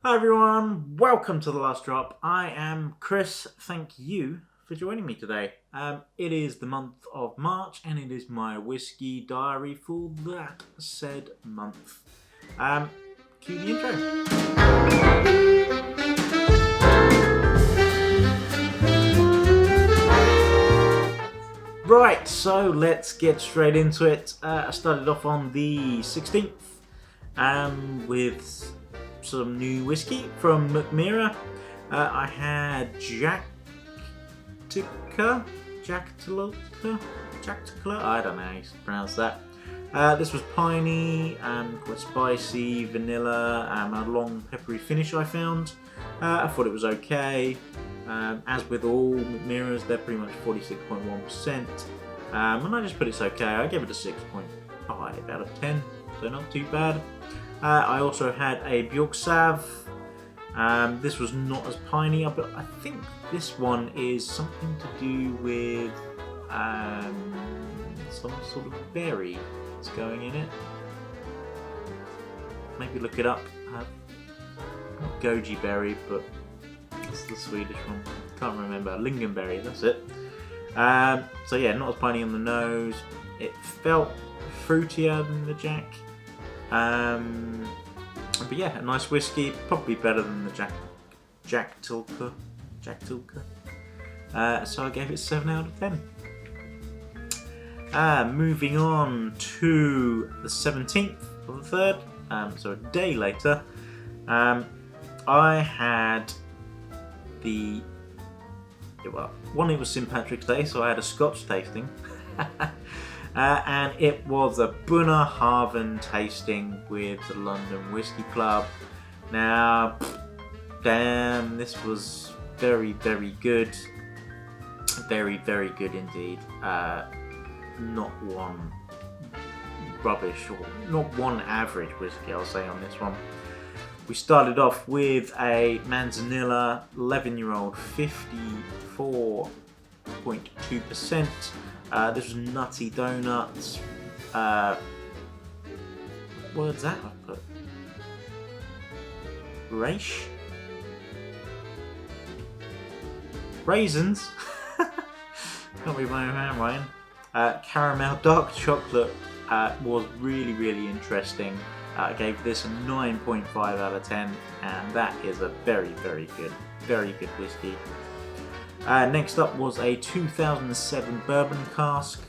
Hi everyone, welcome to The Last Drop. I am Chris, thank you for joining me today. It is the month of March and it is my whiskey diary for that said month. Cue the intro. Right, so let's get straight into it. I started off on the 16th with some new whiskey from Mackmyra. I had Jaktlycka, I don't know how you pronounce that. This was piney, quite spicy, vanilla, a long peppery finish I found. I thought it was okay. As with all Mackmyras, they're pretty much 46.1%. And I just put it's okay. I gave it a 6.5 out of 10, so not too bad. I also had a Bjorksav. This was not as piney, but I think this one is something to do with some sort of berry that's going in it. Maybe look it up. Not goji berry, but it's the Swedish one. Can't remember. Lingonberry, that's it. So yeah, not as piney on the nose. It felt fruitier than the Jack. But yeah, a nice whiskey, probably better than the Jaktlycka. So I gave it 7 out of 10. Moving on to the 17th of the 3rd, so a day later, I had one, it was St. Patrick's Day, so I had a Scotch tasting. And it was a Bunnahabhain tasting with the London Whisky Club. Now, damn, this was very, very good. Very, very good indeed. Not one rubbish, or not one average whiskey, I'll say, on this one. We started off with a Manzanilla 11-year-old 54.2%. This was nutty donuts. What word's that I put? Raisins? Can't read my own handwriting. Caramel dark chocolate was really, really interesting. I gave this a 9.5 out of 10, and that is a very, very good whiskey. Next up was a 2007 bourbon cask.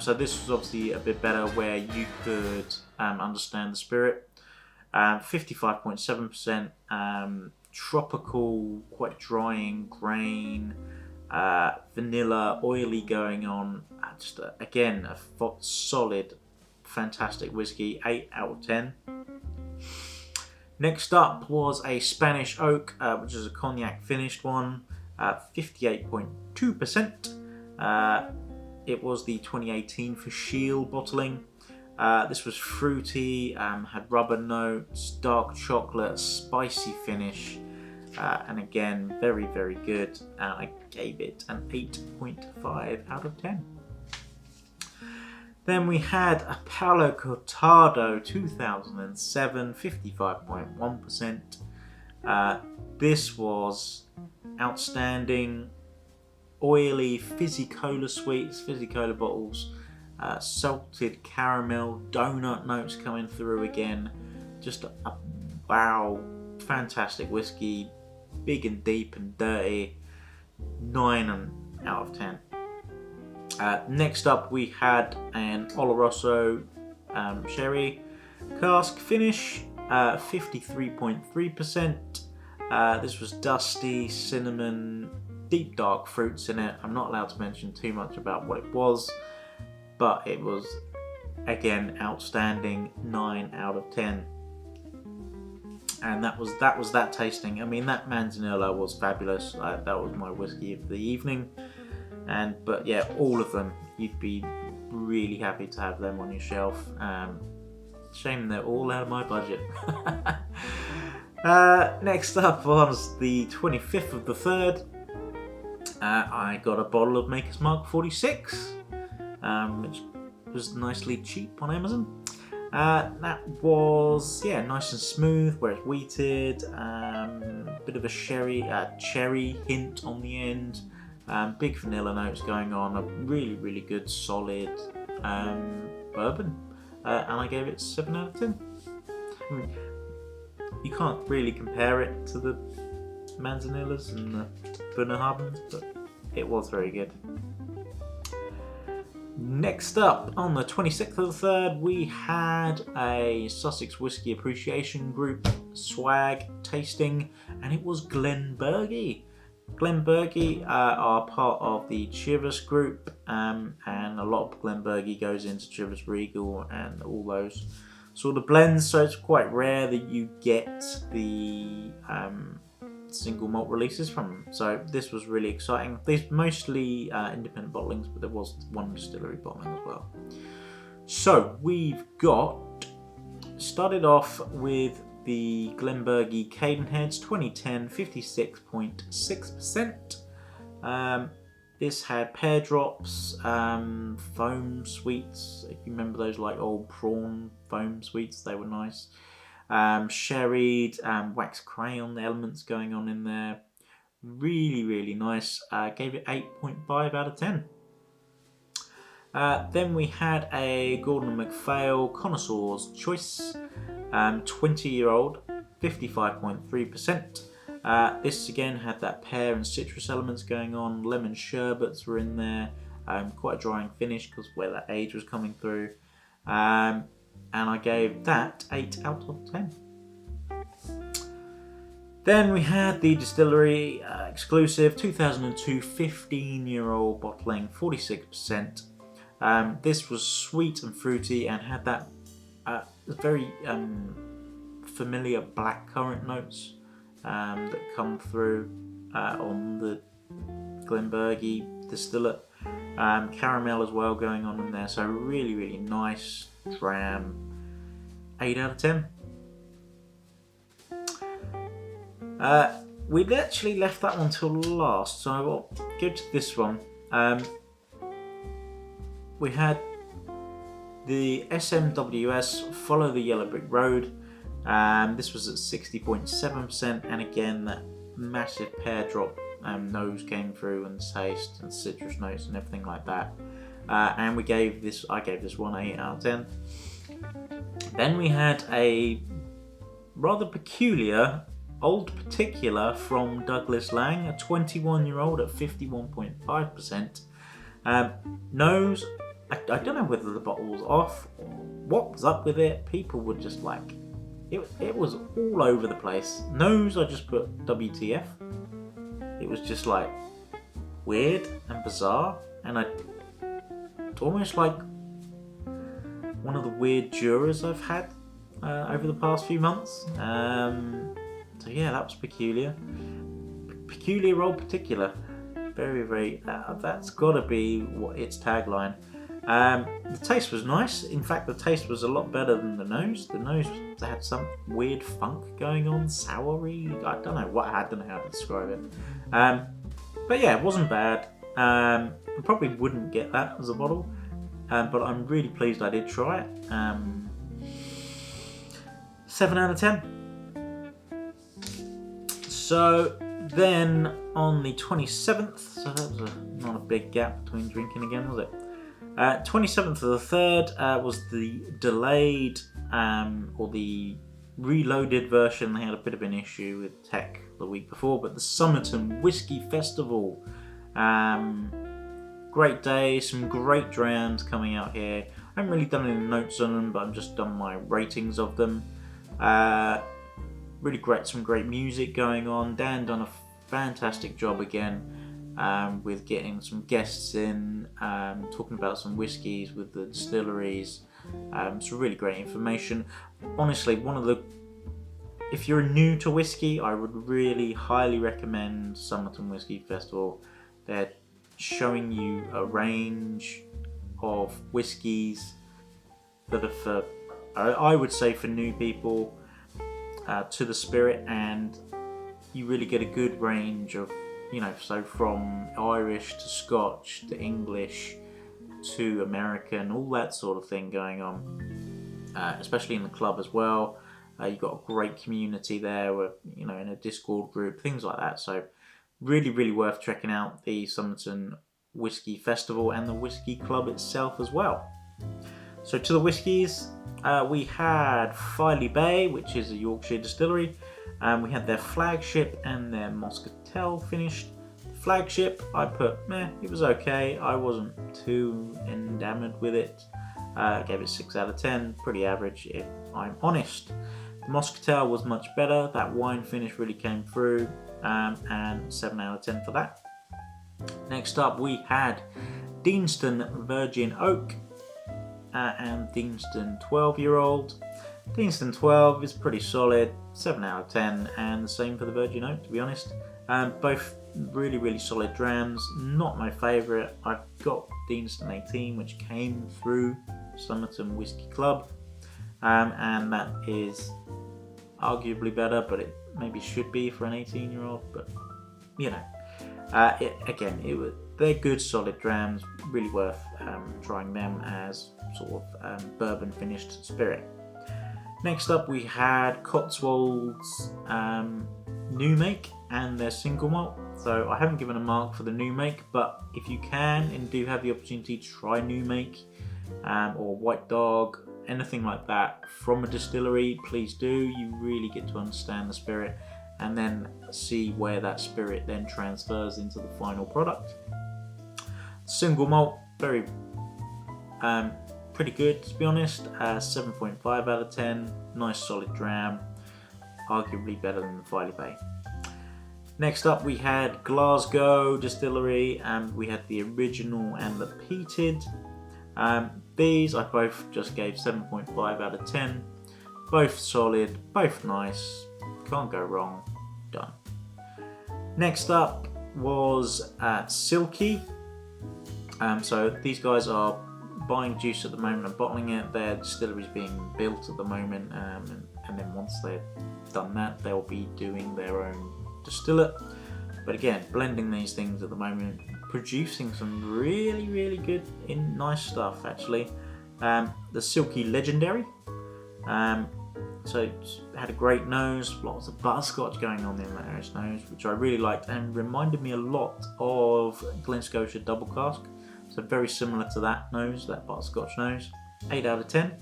So this was obviously a bit better, where you could understand the spirit. 55.7%, tropical, quite drying grain, vanilla, oily going on. Just again, a solid, fantastic whiskey, 8 out of 10. Next up was a Spanish oak, which is a cognac finished one. 58.2%. It was the 2018 for Shield bottling. This was fruity, had rubber notes, dark chocolate, spicy finish, and again, very, very good. I gave it an 8.5 out of 10. Then we had a Palo Cortado 2007, 55.1%. This was outstanding, oily, fizzy cola sweets, fizzy cola bottles, salted caramel, donut notes coming through again. Just a wow, fantastic whiskey, big and deep and dirty, 9 out of 10. Next up we had an Oloroso sherry cask finish, 53.3%. This was dusty, cinnamon, deep dark fruits in it. I'm not allowed to mention too much about what it was, but it was, again, outstanding, 9 out of 10. And that was that tasting. I mean, that Manzanilla was fabulous. That was my whiskey of the evening. But yeah, all of them, you'd be really happy to have them on your shelf. Shame they're all out of my budget. Next up was the 25th of the 3rd. I got a bottle of Maker's Mark 46, which was nicely cheap on Amazon. That was nice and smooth where it's wheated, bit of a cherry hint on the end, big vanilla notes going on, a really good solid bourbon, and I gave it 7 out of 10. I mean, you can't really compare it to the Manzanillas and the Bunnahabhains, but it was very good. Next up, on the 26th of the 3rd, we had a Sussex Whisky Appreciation Group swag tasting, and it was Glenburgie. Glenburgie are part of the Chivas group, and a lot of Glenburgie goes into Chivas Regal and all those sort of blends, so it's quite rare that you get the single malt releases from them. So this was really exciting. These mostly independent bottlings, but there was one distillery bottling as well. So we've started off with the Glenburgie Cadenheads 2010 56.6%. This had pear drops, foam sweets, if you remember those like old prawn foam sweets, they were nice. Sherried, wax crayon elements going on in there. Really nice. Gave it 8.5 out of 10. Then we had a Gordon & MacPhail Connoisseur's Choice, 20-year-old, 55.3%. This again had that pear and citrus elements going on. Lemon sherbets were in there. Quite a drying finish because where that age was coming through. And I gave that 8 out of 10. Then we had the distillery exclusive 2002 15-year-old bottling, 46%. This was sweet and fruity and had that very familiar blackcurrant notes that come through on the Glenburgie distillate. Caramel as well going on in there, so really nice dram. 8 out of 10. We'd actually left that one till last, so I'll go to this one. We had the SMWS Follow the Yellow Brick Road. This was at 60.7%, and again that massive pear drop nose came through, and taste and citrus notes and everything like that. And I gave this one 8 out of 10. Then we had a rather peculiar old particular from Douglas Lang, a 21-year-old at 51.5%. Nose, I don't know whether the bottle was off or what was up with it. People were just like, it was all over the place. Nose, I just put WTF. It was just like weird and bizarre, and it's almost like one of the weird jurors I've had over the past few months. So yeah, that was peculiar. Peculiar old particular. Very, that's got to be what its tagline. The taste was nice. In fact, the taste was a lot better than the nose. The nose had some weird funk going on, soury. I don't know how to describe it. But yeah, it wasn't bad. I probably wouldn't get that as a bottle, but I'm really pleased I did try it. 7 out of 10. So then on the 27th, so that was not a big gap between drinking again, was it? 27th of the 3rd was the delayed or the reloaded version. They had a bit of an issue with tech the week before, but the Summerton Whisky Festival. Great day, some great drams coming out here. I haven't really done any notes on them, but I've just done my ratings of them. Really great, some great music going on. Dan done a fantastic job again with getting some guests in, talking about some whiskies with the distilleries. Some really great information. Honestly, if you're new to whiskey, I would really highly recommend Summerton Whisky Festival. They're showing you a range of whiskies that are for, I would say, for new people to the spirit, and you really get a good range of, so from Irish to Scotch to English to American, all that sort of thing going on. especially in the club as well. You've got a great community there, with, in a Discord group, things like that. So really, really worth checking out the Summerton Whisky Festival and the Whisky Club itself as well. So to the whiskies, we had Filey Bay, which is a Yorkshire distillery. We had their flagship and their Muscatel finished. Flagship, I put, it was okay. I wasn't too enamored with it. I gave it 6 out of 10, pretty average if I'm honest. The Muscatel was much better. That wine finish really came through, and 7 out of 10 for that. Next up, we had Deanston Virgin Oak and Deanston 12-year-old. Deanston 12 is pretty solid, 7 out of 10, and the same for the Virgin Oak, to be honest. Both really, really solid drams. Not my favourite. I've got Deanston 18, which came through Summerton Whisky Club, and that is arguably better, but it maybe should be for an 18-year-old. But they're good, solid drams. Really worth trying them as sort of bourbon finished spirit. Next up, we had Cotswolds new make and their single malt. So I haven't given a mark for the new make, but if you can and do have the opportunity to try new make or White Dog, anything like that from a distillery, please do. You really get to understand the spirit and then see where that spirit then transfers into the final product. Single malt, very pretty good, to be honest. 7.5 out of 10, nice solid dram, arguably better than the Filey Bay. Next up, we had Glasgow Distillery, and we had the original and the peated. These I both just gave 7.5 out of 10. Both solid, both nice, can't go wrong, done. Next up was Silkie. So these guys are buying juice at the moment and bottling it. Their distillery is being built at the moment, and then once they've done that, they'll be doing their own distillate. But again, blending these things at the moment, producing some really, really good, nice stuff actually. The Silkie Legendary. So it had a great nose, lots of butterscotch going on in that nose, which I really liked and reminded me a lot of Glen Scotia Double Cask. So very similar to that nose, that butterscotch nose. 8 out of 10.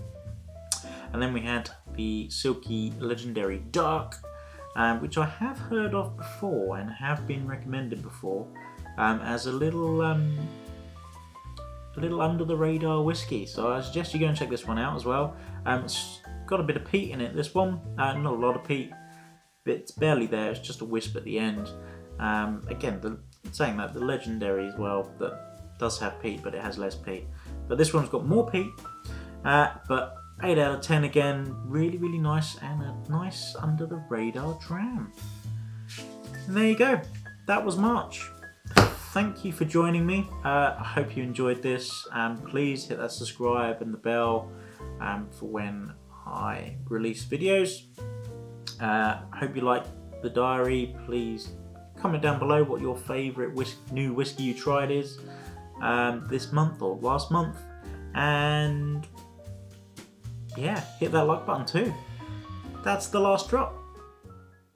And then we had the Silkie Legendary Dark, which I have heard of before and have been recommended before as a little under the radar whiskey. So I suggest you go and check this one out as well. It's got a bit of peat in it, this one. Not a lot of peat. It's barely there, it's just a wisp at the end. Again, saying that, the Legendary as well, that does have peat, but it has less peat. But this one's got more peat. But 8 out of 10 again, really, really nice, and a nice under the radar dram. And there you go, that was March. Thank you for joining me. I hope you enjoyed this. Please hit that subscribe and the bell for when I release videos. I hope you like the diary. Please comment down below what your favourite new whiskey you tried is this month or last month, and yeah, hit that like button too. That's the last drop.